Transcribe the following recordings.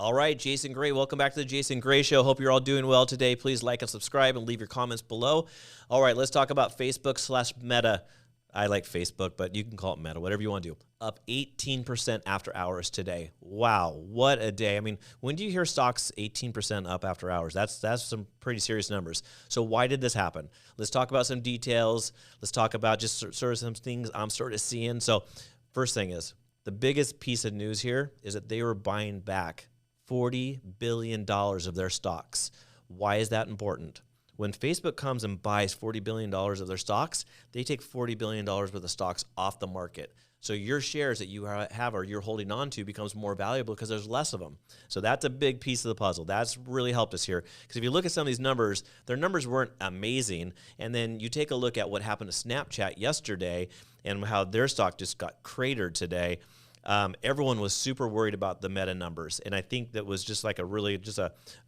All right, Jason Gray, welcome back to the Jason Gray Show. Hope you're all doing well today. Please like and subscribe and leave your comments below. All right, let's talk about Facebook/Meta. I like Facebook, but you can call it Meta, whatever you want to do. Up 18% after hours today. Wow, what a day. I mean, when do you hear stocks 18% up after hours? That's some pretty serious numbers. So why did this happen? Let's talk about some details. Let's talk about just sort of some things I'm sort of seeing. So first thing is, the biggest piece of news here is that they were buying back $40 billion of their stocks. Why is that important? When Facebook comes and buys $40 billion of their stocks, they take $40 billion worth of stocks off the market. So your shares that you have or you're holding on to becomes more valuable because there's less of them. So that's a big piece of the puzzle. That's really helped us here. Because if you look at some of these numbers, their numbers weren't amazing. And then you take a look at what happened to Snapchat yesterday and how their stock just got cratered today. Everyone was super worried about the Meta numbers. And I think that was just like a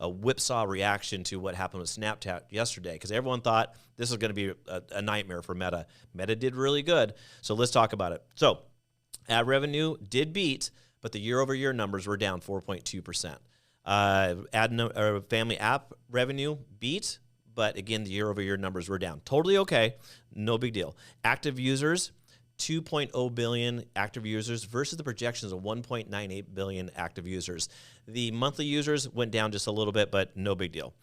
whipsaw reaction to what happened with Snapchat yesterday, because everyone thought this was going to be a nightmare for Meta. Meta did really good. So let's talk about it. So ad revenue did beat, but the year-over-year numbers were down 4.2%. Family app revenue beat, but again, the year-over-year numbers were down. Totally okay. No big deal. Active users, 2.0 billion active users versus the projections of 1.98 billion active users. The monthly users went down just a little bit, but no big deal.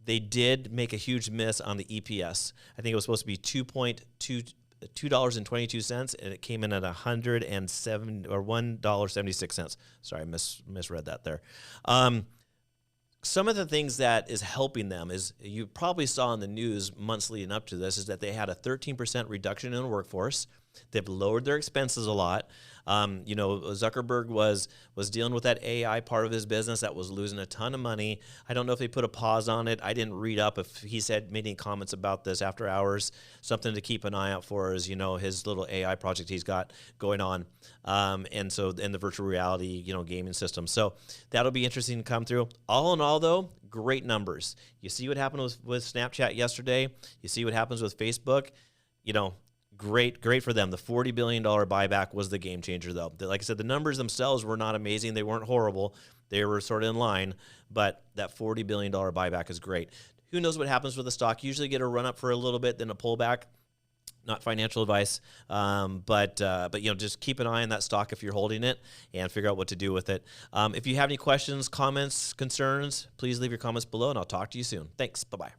They did make a huge miss on the EPS. I think it was supposed to be $2.22, and it came in at $1.76. Sorry, I misread that there. Some of the things that is helping them is, you probably saw in the news months leading up to this, is that they had a 13% reduction in the workforce. They've lowered their expenses a lot. Zuckerberg was dealing with that AI part of his business that was losing a ton of money. I don't know if they put a pause on it. I didn't read up if he made any comments about this after hours. Something to keep an eye out for is, his little AI project he's got going on. And the virtual reality, gaming system. So that'll be interesting to come through. All in all, though, great numbers. You see what happened with Snapchat yesterday. You see what happens with Facebook. Great for them. The $40 billion buyback was the game changer, though. Like I said, the numbers themselves were not amazing. They weren't horrible. They were sort of in line, but that $40 billion buyback is great. Who knows what happens with the stock? Usually get a run up for a little bit, then a pullback. Not financial advice, but just keep an eye on that stock if you're holding it and figure out what to do with it. If you have any questions, comments, concerns, please leave your comments below, and I'll talk to you soon. Thanks. Bye-bye.